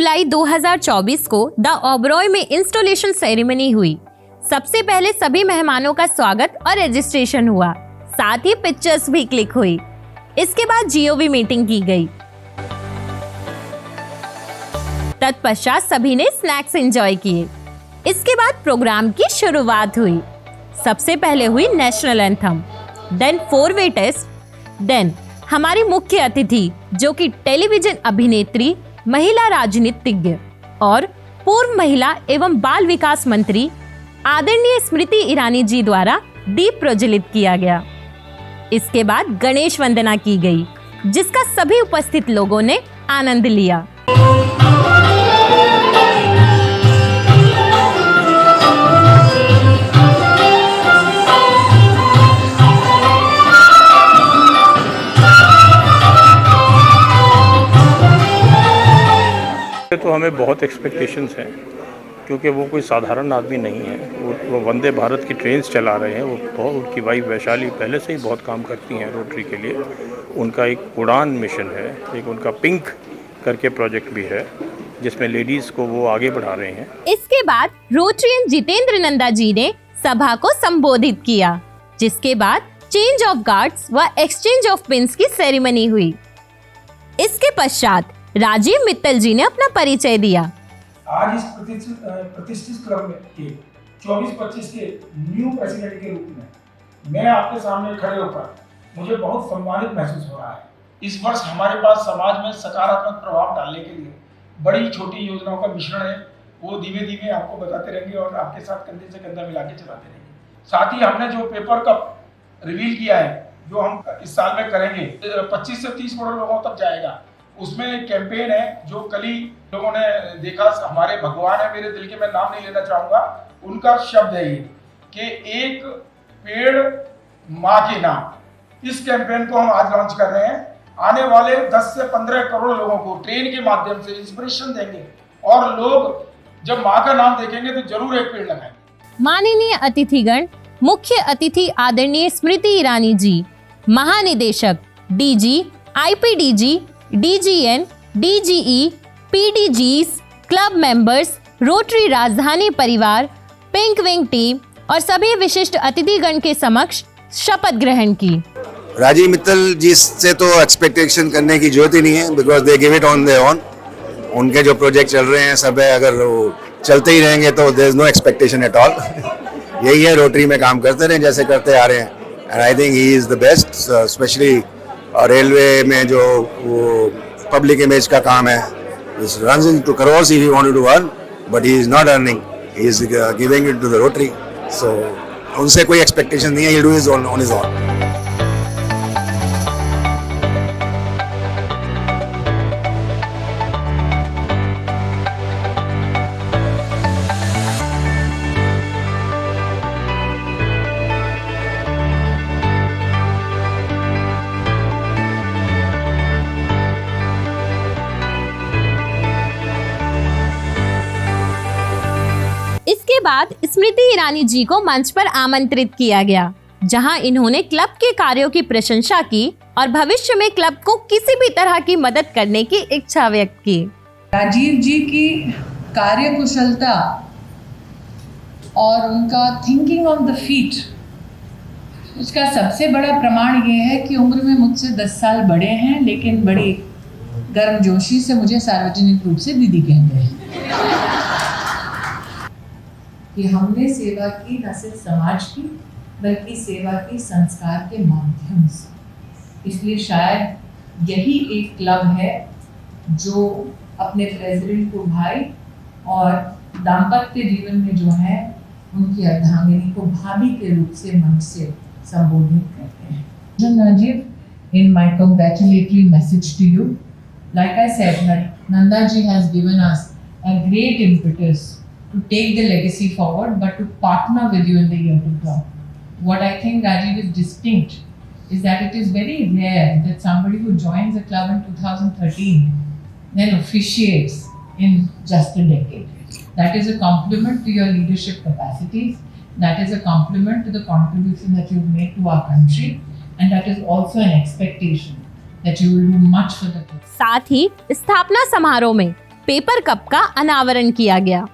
जुलाई 2024 को द ओबरॉय में installation ceremony हुई। सबसे पहले सभी मेहमानों का स्वागत और रजिस्ट्रेशन हुआ, साथ ही पिक्चर्स भी क्लिक हुई। इसके बाद जीओवी मीटिंग की गई। तत्पश्चात सभी ने स्नैक्स एंजॉय किए। इसके बाद प्रोग्राम की शुरुआत हुई। सबसे पहले हुई नेशनल एंथम, देन 4-वे टेस्ट, देन हमारी मुख्य अतिथि जो कि टेलीविजन अभिनेत्री, महिला राजनीतिज्ञ और पूर्व महिला एवं बाल विकास मंत्री आदरणीय स्मृति ईरानी जी द्वारा दीप प्रज्वलित किया गया। इसके बाद गणेश वंदना की गई, जिसका सभी उपस्थित लोगों ने आनंद लिया। तो हमें बहुत एक्सपेक्टेशंस हैं, क्योंकि वो कोई साधारण आदमी नहीं है। वो वंदे भारत की ट्रेन्स चला रहे हैं। उनकी वाइफ वैशाली पहले से ही बहुत काम करती हैं रोटरी के लिए। उनका एक उड़ान मिशन है, एक उनका पिंक करके प्रोजेक्ट भी है, जिसमें लेडीज़ को वो आगे बढ़ा रहे हैं। इसके बाद रोटरियन जितेंद्र नंदा जी ने सभा को संबोधित किया, जिसके बाद चेंज ऑफ गार्ड्स व एक्सचेंज ऑफ पिन्स की सेरेमनी हुई। इसके पश्चात राजीव मित्तल जी ने अपना परिचय दिया। आज इस प्रतिष्ठित क्लब में के 24-25 के न्यू प्रेसिडेंट के रूप में मैं आपके सामने खड़े होकर मुझे बहुत सम्मानित महसूस हो रहा है। इस वर्ष हमारे पास समाज में सकारात्मक प्रभाव डालने के लिए बड़ी छोटी योजनाओं का मिश्रण है। वो धीमे धीमे आपको बताते रहेंगे और आपके साथ कंधे से कंधा मिला के चलाते रहेंगे। साथ ही हमने जो पेपर कप रिवील किया है, जो हम इस साल में करेंगे, 25 से 30 करोड़ लोगों तक जाएगा। उसमें एक कैंपेन है जो कल ही लोगों ने देखा। हमारे भगवान है मेरे दिल के, मैं नाम नहीं लेना चाहूँगा, उनका शब्द है ये कि एक पेड़ माँ के नाम। इस कैंपेन को हम आज लॉन्च कर रहे हैं। आने वाले 10 से 15 करोड़ लोगों को ट्रेन के माध्यम से इंस्पिरेशन देंगे और लोग जब माँ का नाम देखेंगे तो जरूर एक पेड़ लगाएंगे। माननीय अतिथिगण, मुख्य अतिथि आदरणीय स्मृति ईरानी जी, महानिदेशक DG, IPDG, DGN, DGE, PDGs, club members, rotary Rajdhani परिवार, पिंक विंग टीम और सभी विशिष्ट अतिथिगण के समक्ष शपथ ग्रहण की। राजीव मित्तल जी से तो एक्सपेक्टेशन करने की जरूरत ही नहीं है, because they give it on their own. उनके जो प्रोजेक्ट चल रहे हैं सब है, अगर वो चलते ही रहेंगे तो there is no expectation at all. यही है, रोटरी में काम करते रहें जैसे करते आ रहे हैं, and I think he is the best. Specially railway में जो वो पब्लिक इमेज का काम है, this runs into crores if he wanted to earn, but he is not earning, he is giving it to the Rotary, so उनसे कोई expectation नहीं है, he'll do his on his own। इसके बाद स्मृति ईरानी जी को मंच पर आमंत्रित किया गया, जहां इन्होंने क्लब के कार्यों की प्रशंसा की और भविष्य में क्लब को किसी भी तरह की मदद करने की इच्छा व्यक्त की। राजीव जी की कार्यकुशलता और उनका थिंकिंग ऑन द फीट, उसका सबसे बड़ा प्रमाण ये है कि उम्र में मुझसे 10 साल बड़े हैं, लेकिन बड़ी गर्मजोशी से मुझे सार्वजनिक रूप से दीदी कहते हैं। कि हमने सेवा की न सिर्फ समाज की, बल्कि सेवा की संस्कार के माध्यम से। इसलिए शायद यही एक क्लब है जो अपने प्रेसिडेंट को भाई और दाम्पत्य जीवन में जो है उनकी अर्धांगिनी को भाभी के रूप से मंच से संबोधित करते हैं। Rajiv, in my congratulatory message to you, like I said, Nanda ji has given us a great impetus to take the legacy forward, but to partner with you in the year to come. What I think Rajiv is distinct is that it is very rare that somebody who joins a club in 2013 then officiates in just a decade. That is a compliment to your leadership capacities. That is a compliment to the contribution that you've made to our country, and that is also an expectation that you will do much for the club. साथ ही स्थापना समारोह में paper cup का अनावरण किया गया।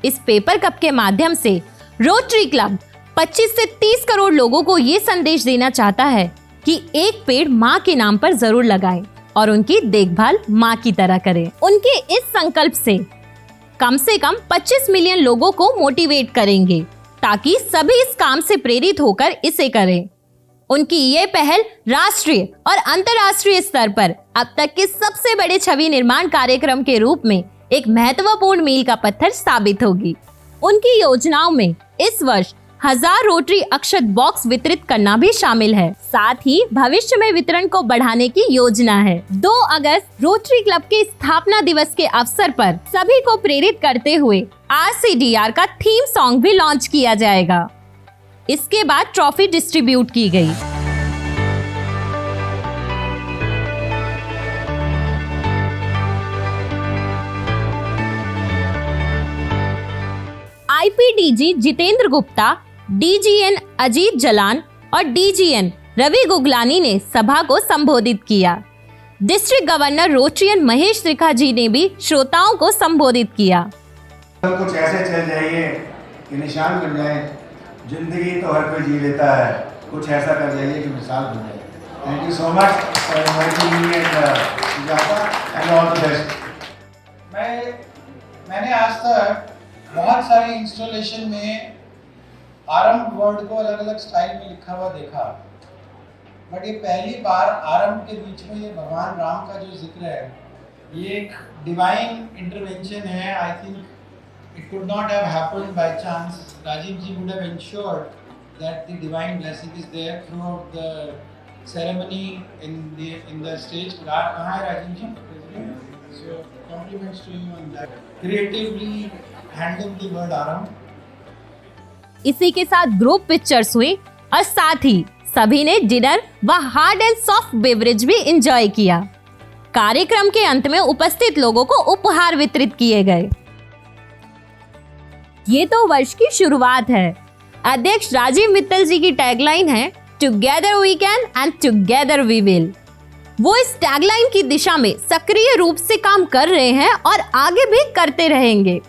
इस paper cup के माध्यम से रोटरी क्लब 25 से 30 करोड़ लोगों को ये संदेश देना चाहता है कि एक पेड़ माँ के नाम पर जरूर लगाएं और उनकी देखभाल माँ की तरह करें। उनके इस संकल्प से कम 25 मिलियन लोगों को मोटिवेट करेंगे ताकि सभी इस काम से प्रेरित होकर इसे करें। उनकी ये पहल राष्ट्रीय और अंतर्राष्ट्रीय स्तर पर अब तक के सबसे बड़े छवि निर्माण कार्यक्रम के रूप में एक महत्वपूर्ण मील का पत्थर साबित होगी। उनकी योजनाओं में इस वर्ष 1000 रोटरी अक्षत बॉक्स वितरित करना भी शामिल है। साथ ही भविष्य में वितरण को बढ़ाने की योजना है। 2 अगस्त रोटरी क्लब के स्थापना दिवस के अवसर पर सभी को प्रेरित करते हुए RCDR का थीम सॉन्ग भी लॉन्च किया जाएगा। इसके बाद ट्रॉफी डिस्ट्रीब्यूट की गई। IPDG जितेंद्र गुप्ता, DGN अजीत जलान और DGN रवि गुगलानी ने सभा को संबोधित किया। District governor Rotarian Mahesh Trikha ने भी श्रोताओं को संबोधित किया। कुछ ऐसे चल जाइए कि निशान बन जाए। जिंदगी तो हर कोई जी लेता है, कुछ ऐसा कर जाइए कि मिसाल बन जाए। Thank you so much for inviting me and all the best. मैंने आज तक बहुत सारे इंस्टॉलेशन में आरंभ वर्ड को अलग अलग स्टाइल में लिखा हुआ देखा, बट ये पहली बार आरंभ के बीच में ये भगवान राम का जो जिक्र है, ये एक डिवाइन इंटरवेंशन है। I think it could not have happened by chance. Rajiv ji would have ensured that the divine blessing is there throughout the ceremony in the stage. Kahan hai Rajiv ji? So compliments to you on that. Creatively handling the word Aram. इसी के साथ group pictures हुई और साथ ही सभी ने dinner व hard and soft beverage भी एंजॉय किया। कार्यक्रम के अंत में उपस्थित लोगों को उपहार वितरित किए गए। ये तो वर्ष की शुरुआत है। अध्यक्ष राजीव मित्तल जी की टैगलाइन है together we can and together we will. वो इस टैगलाइन की दिशा में सक्रिय रूप से काम कर रहे हैं और आगे भी करते रहेंगे।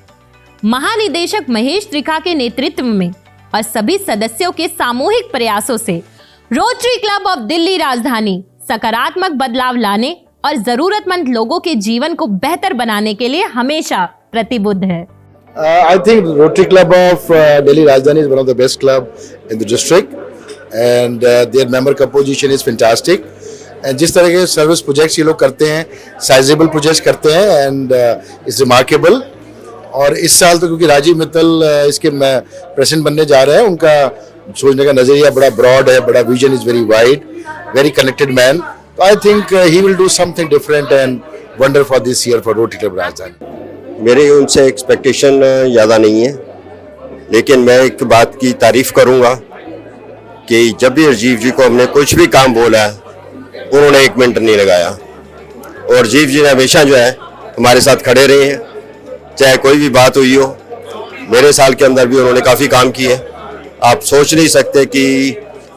महानिदेशक महेश त्रिखा के नेतृत्व में और सभी सदस्यों के सामूहिक प्रयासों से रोटरी क्लब ऑफ दिल्ली राजधानी सकारात्मक बदलाव लाने और जरूरतमंद लोगों के जीवन को बेहतर बनाने के लिए हमेशा प्रतिबद्ध है। I think Rotary Club of Delhi Rajdhani is one of the best club in the district, and their member composition is fantastic. And जिस तरह के सर्विस प्रोजेक्ट्स ये लोग करते हैं, साइजेबल प्रोजेक्ट्स करते हैं, एंड इट्स रिमार्केबल। और इस साल तो क्योंकि राजीव मित्तल इसके प्रेसिडेंट बनने जा रहे हैं, उनका सोचने का नजरिया बड़ा ब्रॉड है, बड़ा vision is very wide, very connected man. तो I think he will do something different and wonder for this year for rotary club Rajdhani. मेरे उनसे एक्सपेक्टेशन ज़्यादा नहीं है, लेकिन मैं एक बात की तारीफ करूंगा कि जब भी राजीव जी को हमने कुछ भी काम बोला है, उन्होंने 1 मिनट नहीं लगाया। और राजीव जी ने हमेशा जो है हमारे साथ खड़े रहे हैं, चाहे कोई भी बात हुई हो। मेरे साल के अंदर भी उन्होंने काफ़ी काम किए। आप सोच नहीं सकते कि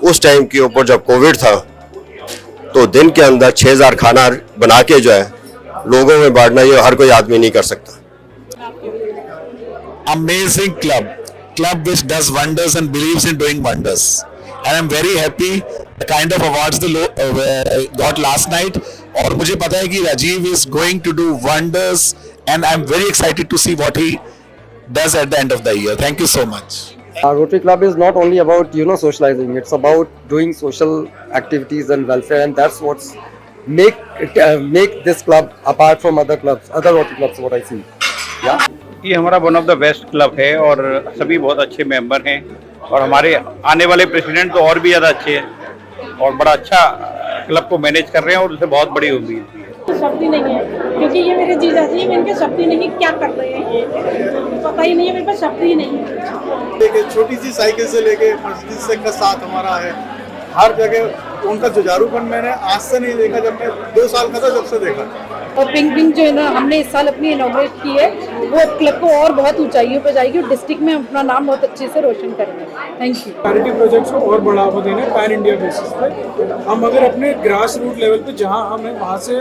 उस टाइम के ऊपर जब कोविड था, तो दिन के अंदर 6000 खाना बना के जो है लोगों में बांटना, ये हर कोई आदमी नहीं कर सकता। Amazing club which does wonders and believes in doing wonders, and I'm very happy the kind of awards they got last night, और मुझे पता है कि Rajiv is going to do wonders, and I'm very excited to see what he does at the end of the year. Thank you so much. Rotary Club is not only about socializing; it's about doing social activities and welfare, and that's what's make this club apart from other Rotary clubs. What I see, yeah. ये हमारा one of the best club है और सभी बहुत अच्छे member हैं, और हमारे आने वाले प्रेसिडेंट तो और भी ज़्यादा अच्छे हैं और बड़ा अच्छा क्लब को मैनेज कर रहे हैं, और उसे बहुत बड़ी उम्मीद भी है। शब्द ही नहीं है, क्योंकि ये मेरे जीजा जी, मैं इनके शब्द ही नहीं क्या कर रहे हैं, ये पता ही नहीं है, मेरे पास शब्द ही नहीं है। छोटी सी साइकिल से लेके मस्जिद से का साथ हमारा है, हर जगह उनका जुझारूपन मैंने आज से नहीं देखा, जब मैं 2 साल का था जब से देखा। और पिंक पिंक जो है ना हमने इस साल अपनी इनॉग्रेट की है, वो क्लब को और बहुत ऊंचाइयों पे जाएगी और डिस्ट्रिक्ट में अपना नाम बहुत अच्छे से रोशन करेंगे। Thank you. चैरिटी प्रोजेक्ट्स को और बढ़ावा देना पैन इंडिया बेसिस पे। हम अगर अपने ग्रास रूट लेवल पे जहाँ हमें वहाँ से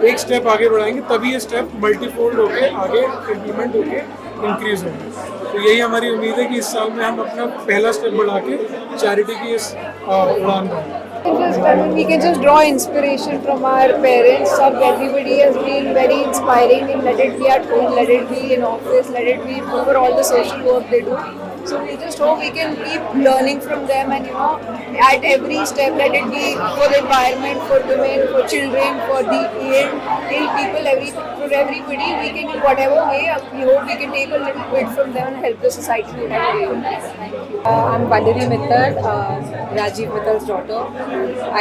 एक स्टेप आगे बढ़ाएंगे, तभी ये स्टेप मल्टीफोल्ड होके आगे इम्प्लीमेंट होके इंक्रीज होंगे। तो यही हमारी उम्मीद है कि इस साल में हम अपना पहला स्टेप बढ़ा के चैरिटी की इस उड़ान बढ़ाएं। We can just draw inspiration from our parents. Everybody has been very inspiring, and let it be at home, let it be in office, let it be over all the social work they do. So we just hope we can keep learning from them, and at every step, let it be for the environment, for women, for children, for the ill people, for everybody. We can, in whatever way, we hope we can take a little bit from them and help the society in whatever way. I'm Valerie Mittal, Rajiv Mittal's daughter.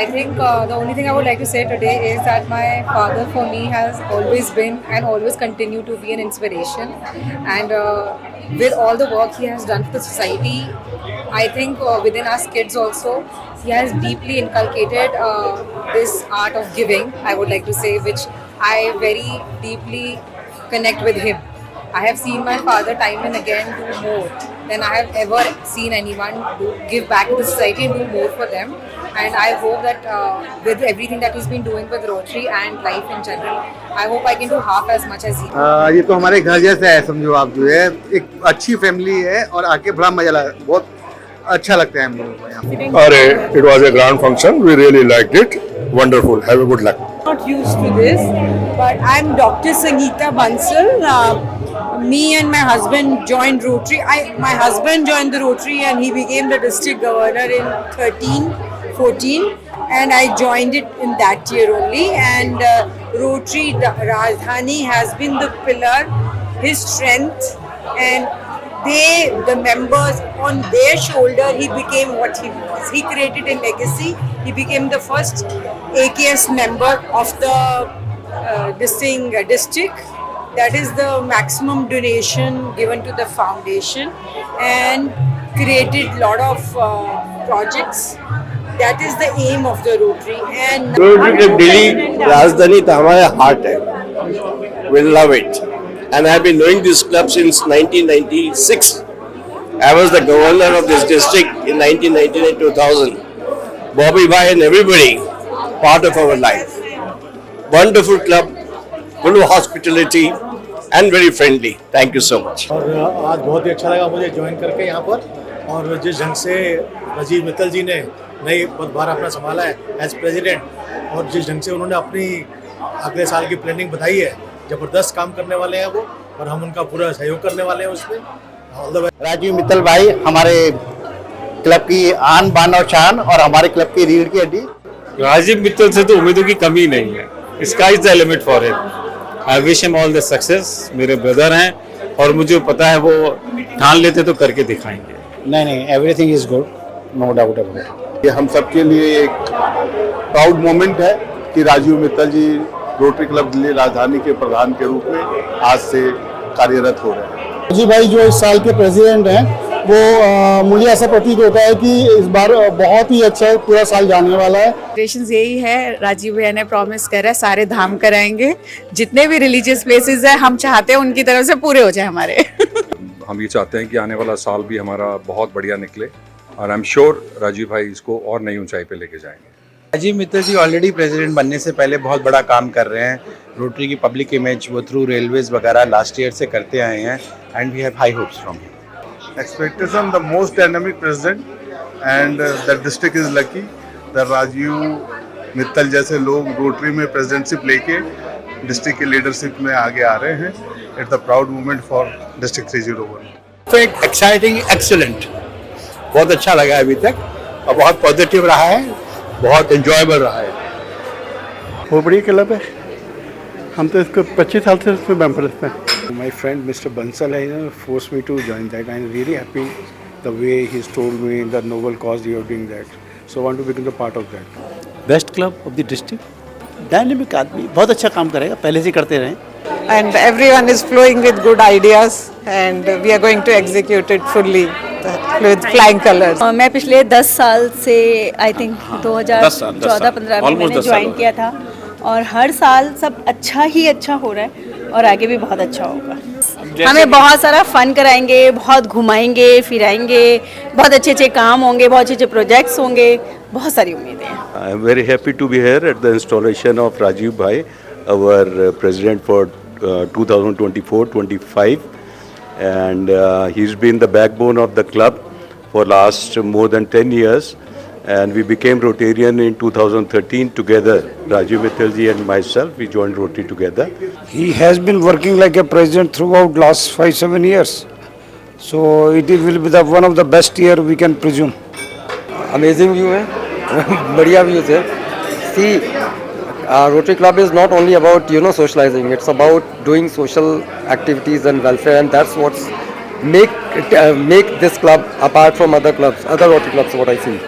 I think the only thing I would like to say today is that my father for me has always been and always continue to be an inspiration. And with all the work he has done for the society, I think within us kids also, he has deeply inculcated this art of giving, I would like to say, which I very deeply connect with him. I have seen my father time and again do more than I have ever seen anyone give back to the society and do more for them. And I hope that with everything that he's been doing with Rotary and life in general, I hope I can do half as much as he. ये तो हमारे घर जैसा है, समझो आप। जो है एक अच्छी फैमिली है और आके बड़ा मजा लगा, बहुत अच्छा लगता है हम लोगों को यहाँ। अरे it was a grand function, we really liked it, wonderful, have a good luck. Not used to this, but I'm Dr. Sangeeta Bansal. Me and my husband joined Rotary. My husband joined the Rotary and he became the district governor in 13-14, and I joined it in that year only. And Rotary Rajdhani has been the pillar, his strength, and the members, on their shoulder, he became what he was. He created a legacy. He became the first AKS member of the district. That is the maximum donation given to the foundation, and created a lot of projects. That is the aim of the Rotary. And Delhi Rajdhani तो हमारा heart है, we love it, and I have been knowing this club since 1996. I was the governor of this district in 1999-2000. Bobby Bhai and everybody part of our life. Wonderful club, full of hospitality and very friendly. Thank you so much. और आज बहुत ही अच्छा लगा मुझे join करके यहाँ पर, और जिस ढंग से राजीव मित्तल जी ने नई पदभार अपना संभाला है एज प्रेसिडेंट, और जिस ढंग से उन्होंने अपनी अगले साल की प्लानिंग बताई है, जबरदस्त काम करने वाले हैं वो, और हम उनका पूरा सहयोग करने वाले हैं उसमें। राजीव मित्तल भाई हमारे क्लब की आन बान और शान, और हमारे क्लब की रीढ़ की हड्डी। राजीव मित्तल से तो उम्मीदों की कमी नहीं है, sky is the limit for him. I wish him all the success. मेरे ब्रदर हैं और मुझे पता है वो ठान लेते तो करके दिखाएंगे। नहीं, everything is good, no doubt about it. ये हम सबके लिए एक प्राउड मोमेंट है कि राजीव मित्तल जी रोटरी क्लब दिल्ली राजधानी के प्रधान के रूप में आज से कार्यरत हो रहे हैं। राजीव भाई जो इस साल के प्रेसिडेंट हैं, वो मुझे ऐसा प्रतीत होता है कि इस बार बहुत ही अच्छा पूरा साल जाने वाला है। एक्सपेक्टेशंस यही है, राजीव भैया ने प्रॉमिस करा है सारे धाम कराएंगे, जितने भी रिलीजियस प्लेसेस है हम चाहते हैं उनकी तरफ से पूरे हो जाए हमारे। हम ये चाहते हैं कि आने वाला साल भी हमारा बहुत बढ़िया निकले, और आई एम श्योर राजीव भाई इसको और नई ऊंचाई पे लेके जाएंगे। राजीव मित्तल जी ऑलरेडी प्रेसिडेंट बनने से पहले बहुत बड़ा काम कर रहे हैं। रोटरी की पब्लिक इमेज वो थ्रू रेलवेज वगैरह लास्ट ईयर से करते आए हैं, and we have high hopes from him. Expectation, the most dynamic president, and the district is lucky that Rajeev Mittal जैसे लोग रोटरी में प्रेसिडेंटशिप लेके डिस्ट्रिक्ट के लीडरशिप में आगे आ रहे हैं। It's the proud moment for district 301। Exciting, excellent, बहुत अच्छा लगा अभी तक, और बहुत पॉजिटिव रहा है, बहुत एंजॉयबल रहा है। बहुत बड़ी क्लब है, हम तो इसको 25 साल से इसमें मेंबर हैं। My friend Mr. Bansal has forced me to join that. I'm really happy the way he's told me the noble cause you are doing that. So I want to become a part of that. Best club of the district, dynamic आदमी, बहुत अच्छा काम करेगा, पहले से करते रहे। And everyone is flowing with good ideas, and we are going to execute it fully. with flying colors. मैं पिछले 10 साल से आई थिंक 2014-15 में मैंने ज्वाइन किया था और हर साल सब अच्छा ही अच्छा हो रहा है और आगे भी बहुत अच्छा होगा। हमें बहुत सारा फन कराएंगे, बहुत घुमाएंगे फिराएंगे, बहुत अच्छे अच्छे काम होंगे, बहुत अच्छे अच्छे प्रोजेक्ट्स होंगे, बहुत सारी उम्मीदें हैं। I am very happy to be here at the installation of Rajiv Bhai, our president for 2024-25, and he's been the backbone of the club for last more than 10 years, and we became Rotarian in 2013 together. Rajiv Mittalji and myself, we joined Rotary together. He has been working like a president throughout last 5-7 years. So it will be one of the best year we can presume. Amazing view है, बढ़िया views है. See, Rotary Club is not only about socializing. It's about doing social activities and welfare, and that's what's make this club apart from other clubs, other Rotary clubs. What I see.